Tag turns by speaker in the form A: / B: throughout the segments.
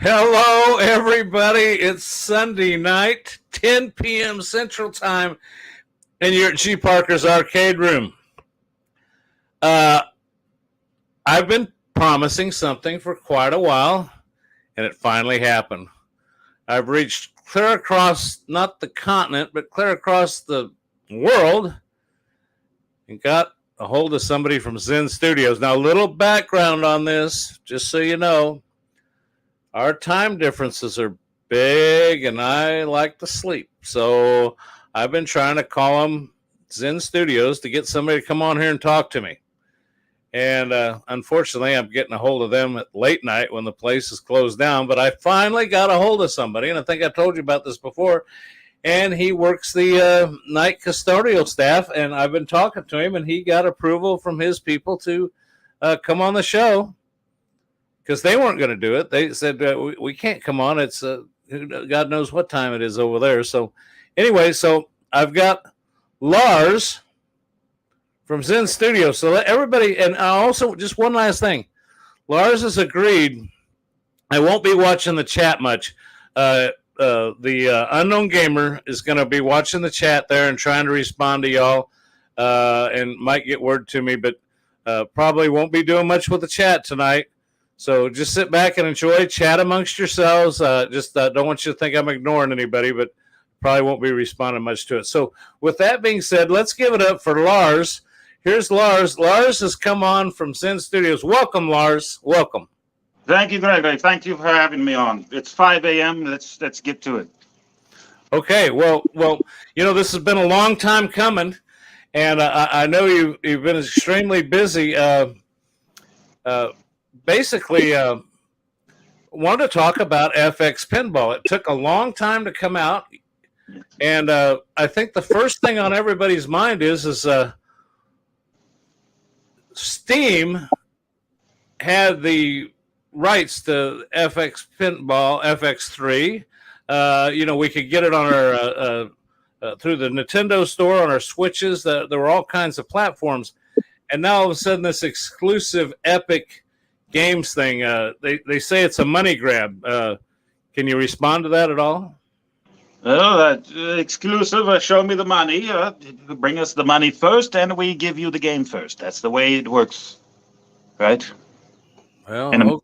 A: Hello, everybody. It's Sunday night, 10 p.m. Central Time, and you're at G.Parkers Arcade Room. I've been promising something for quite a while, and it finally happened. I've reached clear across, not the continent, but clear across the world, and got a hold of somebody from Zen Studios. Now, a little background on this, just so you know. Our time differences are big, and I like to sleep. So I've been trying to call them Zen Studios to get somebody to come on here and talk to me. And unfortunately, I'm getting a hold of them at late night when the place is closed down. But I finally got a hold of somebody, and I think I told you about this before. And he works the night custodial staff, and I've been talking to him, and he got approval from his people to come on the show. Because they weren't going to do it. They said, we can't come on. It's God knows what time it is over there. So anyway, so I've got Lars from Zen Studio. So let everybody, and also just one last thing. Lars has agreed I won't be watching the chat much. The Unknown Gamer is going to be watching the chat there and trying to respond to y'all and might get word to me, but probably won't be doing much with the chat tonight. So just sit back and enjoy, chat amongst yourselves. Just don't want you to think I'm ignoring anybody, but probably won't be responding much to it. So with that being said, let's give it up for Lars. Here's Lars. Lars has come on from Zen Studios. Welcome, Lars. Welcome.
B: Thank you, Gregory. Thank you for having me on. It's 5 a.m. Let's get to it. Okay.
A: Well, this has been a long time coming, and I know you've been extremely busy. Basically, wanted to talk about FX Pinball. It took a long time to come out, and I think the first thing on everybody's mind is Steam had the rights to FX Pinball, FX3. We could get it on our through the Nintendo store, on our Switches. There were all kinds of platforms, and now all of a sudden, this exclusive Epic Games thing, they say it's a money grab. Can you respond to that at all?
B: Well, that exclusive, show me the money. Bring us the money first, and we give you the game first. That's the way it works, right?
A: Well,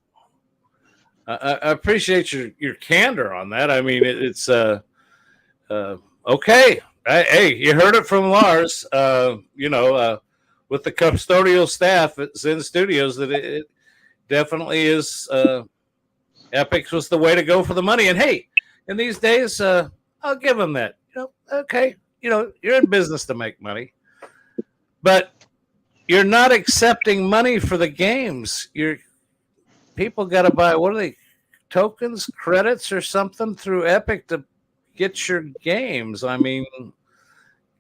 A: I appreciate your candor on that. I mean, it's okay. Hey, you heard it from Lars. With the custodial staff at Zen Studios, that it definitely is. Epics was the way to go for the money. And hey, in these days, I'll give them that. Okay, you're in business to make money, but you're not accepting money for the games. People got to buy, what are they, tokens, credits, or something through Epic to get your games. I mean,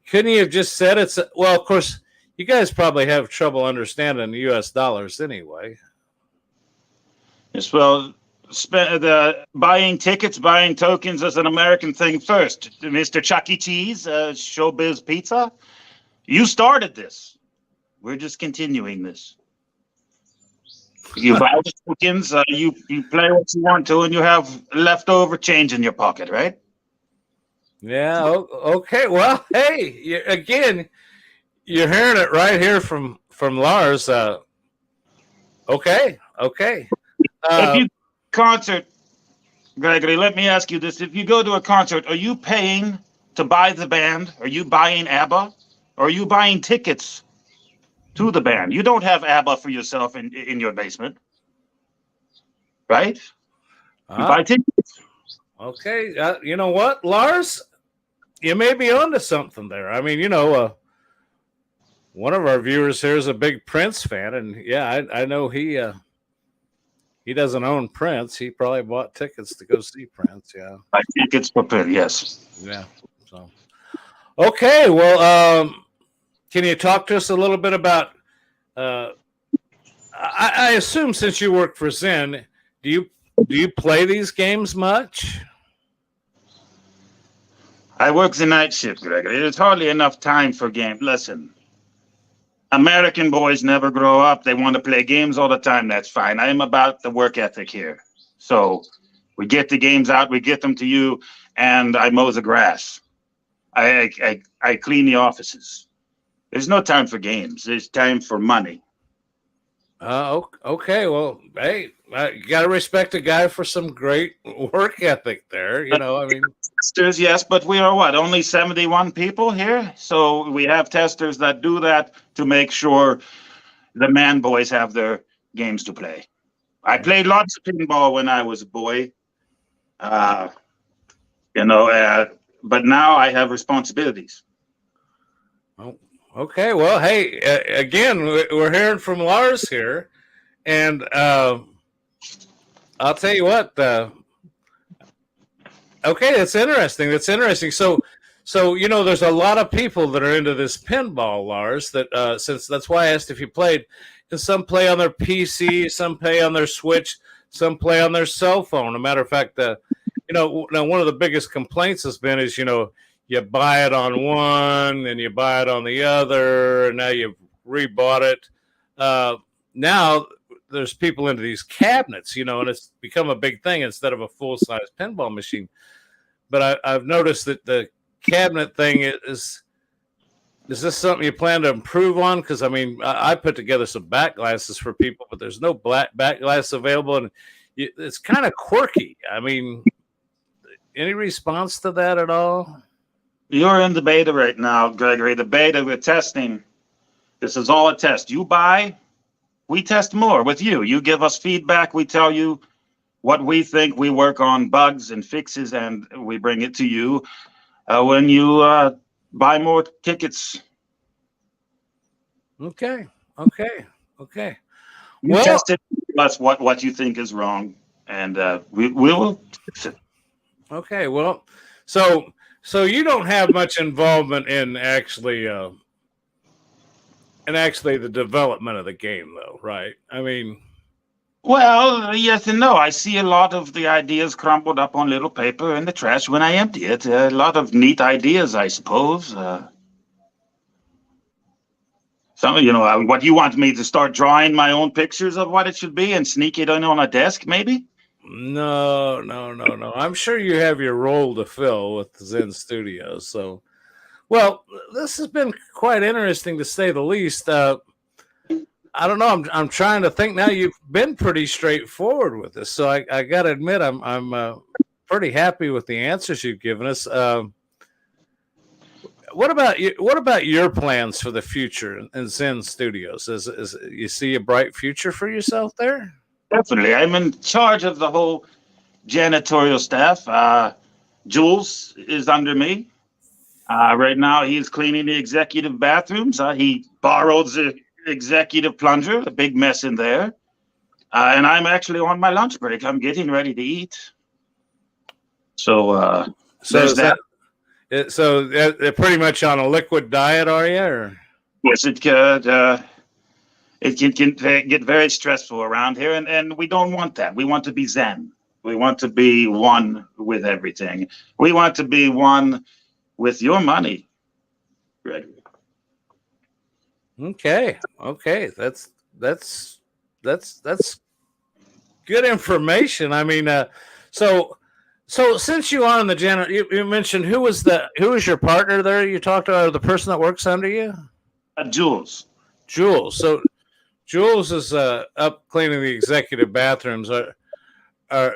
A: couldn't you have just said it's well? Of course, you guys probably have trouble understanding the U.S. dollars anyway.
B: Yes, well, buying tickets, buying tokens is an American thing first. Mr. Chuck E. Cheese, Showbiz Pizza, you started this. We're just continuing this. You buy the tokens, you play what you want to, and you have leftover change in your pocket, right?
A: Yeah, okay. Well, hey, you're hearing it right here from Lars. Okay.
B: If you concert, Gregory, let me ask you this. If you go to a concert, are you paying to buy the band? Are you buying ABBA? Or are you buying tickets to the band? You don't have ABBA for yourself in your basement, right? You buy tickets.
A: Okay. You know what, Lars? You may be onto something there. I mean, one of our viewers here is a big Prince fan, and yeah, I know he doesn't own Prince. He probably bought tickets to go see Prince. Yeah,
B: Buy tickets for Prince. Yes.
A: Yeah. So, okay. Well, can you talk to us a little bit about? I assume since you work for Zen, do you play these games much?
B: I work the night shift, Gregory. There's hardly enough time for games. Listen, American boys never grow up. They want to play games all the time. That's fine. I am about the work ethic here. So We get the games out, we get them to you, and I mow the grass. I clean the offices. There's no time for games. There's time for money.
A: Okay. Well, hey, you got to respect a guy for some great work ethic there. You know, I mean,
B: testers, yes, but we are what? Only 71 people here? So we have testers that do that to make sure the man boys have their games to play. I played lots of pinball when I was a boy, you know, but now I have responsibilities.
A: oh, okay. Well, hey, again, we're hearing from Lars here, and I'll tell you what. Okay, that's interesting. That's interesting. So you know, there's a lot of people that are into this pinball, Lars. That since that's why I asked if you played. Because some play on their PC, some play on their Switch, some play on their cell phone. As a matter of fact, you know, now one of the biggest complaints has been is, you know, you buy it on one and you buy it on the other, and now you've rebought it. Now there's people into these cabinets, you know, and it's become a big thing instead of a full-size pinball machine. But I've noticed that the cabinet thing is this something you plan to improve on? Because, I mean, I put together some back glasses for people, but there's no black back glass available, and it's kind of quirky. I mean, any response to that at all?
B: You're in the beta right now, Gregory. The beta, we're testing. This is all a test. You buy, we test more with you. You give us feedback. We tell you what we think. We work on bugs and fixes, and we bring it to you when you buy more tickets.
A: Okay.
B: You test it. That's what you think is wrong, and we will fix it.
A: Okay. Well, so you don't have much involvement in actually the development of the game, though, right? I mean,
B: well, yes and no. I see a lot of the ideas crumpled up on little paper in the trash when I empty it. A lot of neat ideas, I suppose. Some, you know, what you want me to start drawing my own pictures of what it should be and sneak it in on a desk, maybe?
A: No. I'm sure you have your role to fill with Zen Studios. So, well, this has been quite interesting to say the least. I don't know. I'm trying to think now. You've been pretty straightforward with this, so I got to admit I'm pretty happy with the answers you've given us. What about your plans for the future in Zen Studios? Is you see a bright future for yourself there?
B: Definitely. I'm in charge of the whole janitorial staff. Jules is under me. Right now, he's cleaning the executive bathrooms. He borrowed the executive plunger, a big mess in there. And I'm actually on my lunch break. I'm getting ready to eat. So there's that.
A: So they're pretty much on a liquid diet, are you? Or?
B: Yes, it could. It can get very stressful around here, and we don't want that. We want to be Zen. We want to be one with everything. We want to be one with your money, Gregory.
A: Okay. That's good information. I mean, so since you are in the janitor, you mentioned who was your partner there? You talked about the person that works under you?
B: Jules.
A: So Jules is up cleaning the executive bathrooms. So all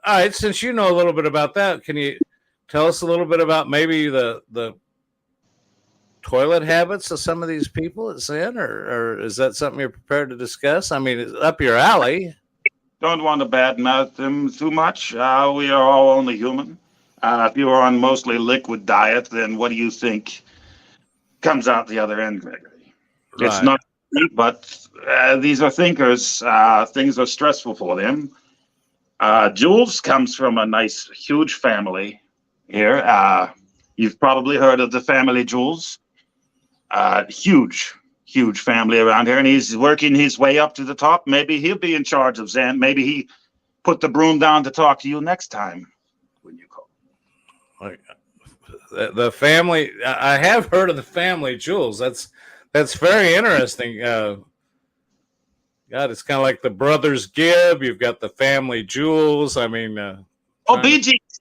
A: right, since you know a little bit about that, can you tell us a little bit about maybe the toilet habits of some of these people at Zen, or is that something you're prepared to discuss? I mean, it's up your alley.
B: Don't want to badmouth them too much. We are all only human. If you are on mostly liquid diet, then what do you think comes out the other end, Gregory? Right. It's not, but these are thinkers. Things are stressful for them. Jules comes from a nice, huge family here. You've probably heard of the family Jules. Huge family around here, and he's working his way up to the top. Maybe he'll be in charge of Zen. Maybe he put the broom down to talk to you next time when you call.
A: The family, I have heard of the family Jules. That's very interesting. God, it's kind of like the brothers Gibb. You've got the family Jules. I mean,
B: Oh, Bee Gees.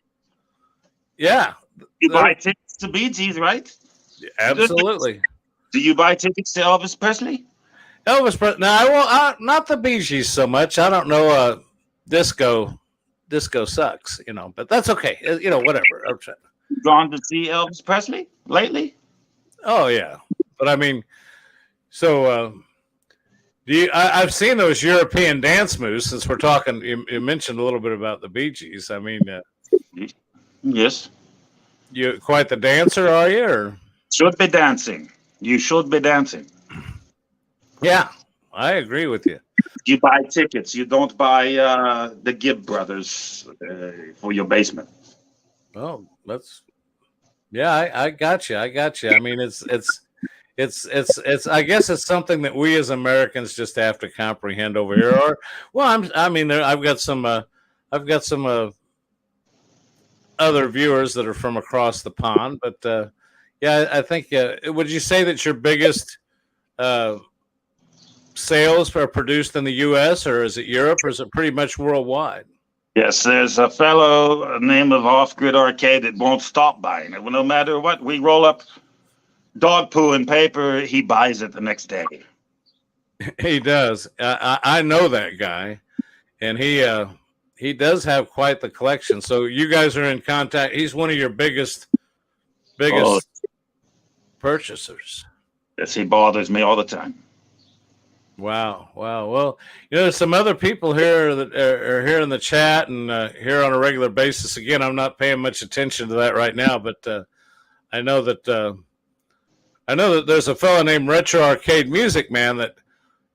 A: Yeah.
B: You buy tickets to Bee Gees, right?
A: Absolutely.
B: Do you buy tickets to Elvis Presley?
A: Elvis Presley. No, I won't. Not the Bee Gees so much. I don't know. Disco sucks, but that's okay. Whatever.
B: Gone to see Elvis Presley lately?
A: Oh yeah, but I mean, so I've seen those European dance moves. Since we're talking, you mentioned a little bit about the Bee Gees. I mean,
B: yes.
A: You quite the dancer, are you? Or?
B: Should be dancing. You should be dancing.
A: Yeah, I agree with you.
B: You buy tickets. You don't buy the Gibb brothers for your basement.
A: Oh, I got you. I mean, it's. I guess it's something that we as Americans just have to comprehend over here. Or, well, I've got some other viewers that are from across the pond, but yeah, I think. Would you say that your biggest sales are produced in the U.S. or is it Europe or is it pretty much worldwide?
B: Yes, there's a fellow named of Off Grid Arcade that won't stop buying it. Well, no matter what, we roll up dog poo and paper, he buys it the next day.
A: He does. I know that guy, and he does have quite the collection. So you guys are in contact. He's one of your biggest purchasers.
B: Yes, he bothers me all the time.
A: Wow. Well, there's some other people here that are here in the chat and here on a regular basis. Again, I'm not paying much attention to that right now, but I know that there's a fellow named Retro Arcade Music Man that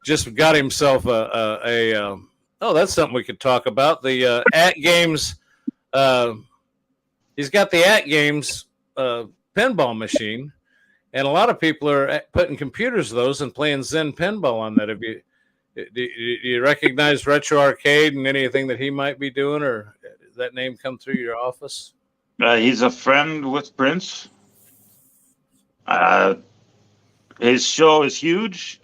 A: just got himself that's something we could talk about. The At Games, he's got the At Games pinball machine, and a lot of people are putting computers to those and playing Zen pinball on that. Do you recognize Retro Arcade and anything that he might be doing, or does that name come through your office?
B: He's a friend with Prince. His show is huge.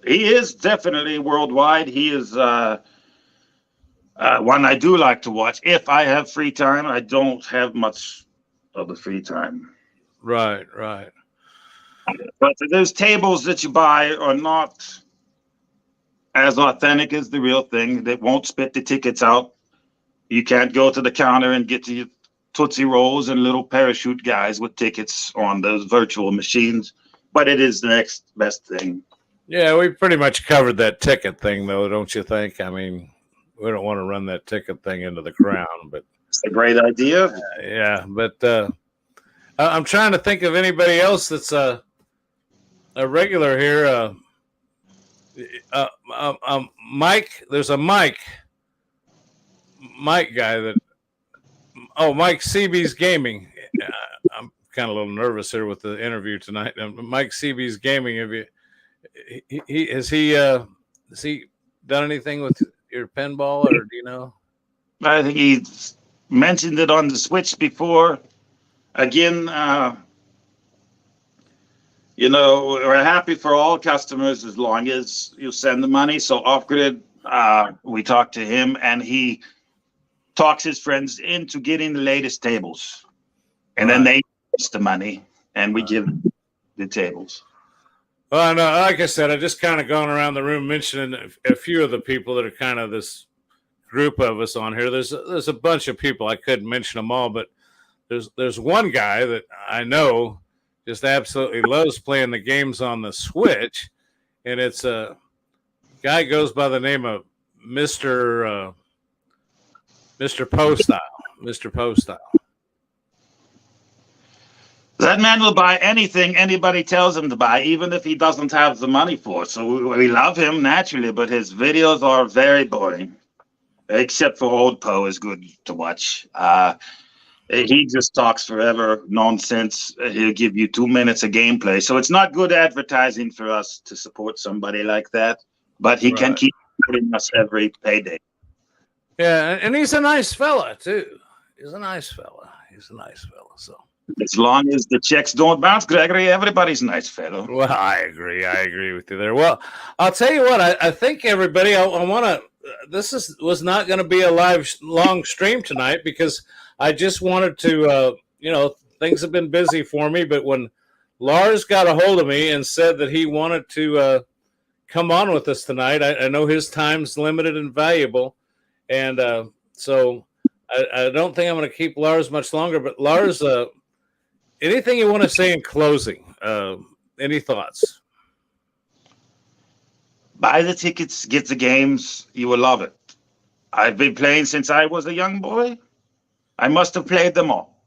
B: He is definitely worldwide. He is one I do like to watch. If I have free time, I don't have much of the free time.
A: Right.
B: But those tables that you buy are not as authentic as the real thing. They won't spit the tickets out. You can't go to the counter and get to your Tootsie Rolls and little parachute guys with tickets on those virtual machines. But it is the next best thing.
A: Yeah, we pretty much covered that ticket thing, though, don't you think? I mean, we don't want to run that ticket thing into the ground, but
B: it's a great idea.
A: Yeah, but I'm trying to think of anybody else that's a regular here. Mike, there's a Mike guy that. Oh, Mike CB's Gaming. I'm kind of a little nervous here with the interview tonight. Mike CB's Gaming. Have you? Has he done anything with your pinball, or do you know?
B: I think he's mentioned it on the Switch before. Again, we're happy for all customers as long as you send the money. So Off-Grid, we talked to him, and he talks his friends into getting the latest tables. And then they give us the money, and we give the tables.
A: Well, no, like I said, I just kind of gone around the room mentioning a few of the people that are kind of this group of us on here. There's a bunch of people. I couldn't mention them all, but there's one guy that I know just absolutely loves playing the games on the Switch, and it's a guy goes by the name of Mr. Postile. Mr. Postile.
B: That man will buy anything anybody tells him to buy, even if he doesn't have the money for it. So we love him naturally, but his videos are very boring. Except for Old Poe is good to watch. He just talks forever nonsense. He'll give you 2 minutes of gameplay. So it's not good advertising for us to support somebody like that. But he can keep supporting us every payday.
A: Yeah, and he's a nice fella, too. He's a nice fella. So.
B: As long as the checks don't bounce, Gregory, everybody's a nice fellow.
A: Well, I agree with you there. Well, I'll tell you what, I think everybody, I want to was not going to be a long stream tonight because I just wanted to, things have been busy for me. But when Lars got a hold of me and said that he wanted to come on with us tonight, I know his time's limited and valuable, and so I don't think I'm going to keep Lars much longer. But Lars, anything you want to say in closing? Any thoughts?
B: Buy the tickets, get the games. You will love it. I've been playing since I was a young boy. I must have played them all.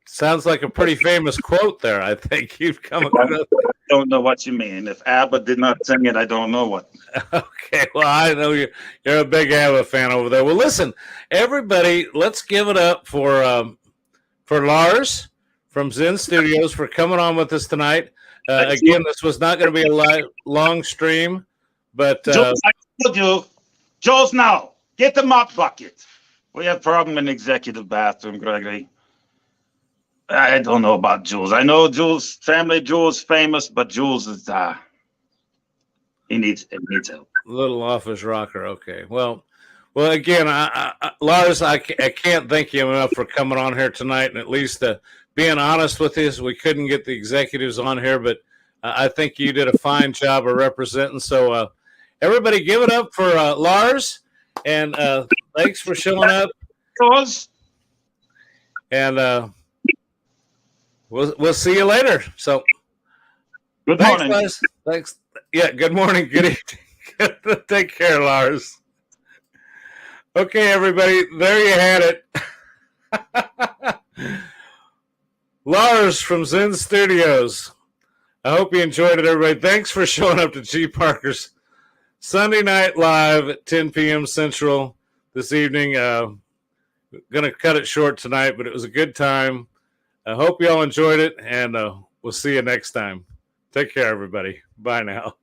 A: Sounds like a pretty famous quote there. I think you've come across.
B: I don't know what you mean. If ABBA did not sing it, I don't know what.
A: Okay, well, I know you're a big ABBA fan over there. Well, listen, everybody, let's give it up for Lars from Zen Studios for coming on with us tonight. Again, this was not going to be a long stream, but
B: Jules, I told you, Jules, now get the mop bucket. We have problem in the executive bathroom, Gregory. I don't know about Jules. I know Jules' family. Jules famous, but Jules is he needs help.
A: Little off his rocker. Okay. Well, again, Lars, I can't thank you enough for coming on here tonight, and at least being honest with us. We couldn't get the executives on here, but I think you did a fine job of representing. So, everybody, give it up for Lars, and thanks for showing up. And we'll see you later. So,
B: good
A: morning,
B: guys.
A: Thanks. Yeah. Good morning. Good evening. Take care, Lars. Okay, everybody. There you had it. Lars from Zen Studios. I hope you enjoyed it, everybody. Thanks for showing up to G.Parkers Sunday Night Live at 10 p.m. Central this evening. Going to cut it short tonight, but it was a good time. I hope you all enjoyed it, and we'll see you next time. Take care, everybody. Bye now.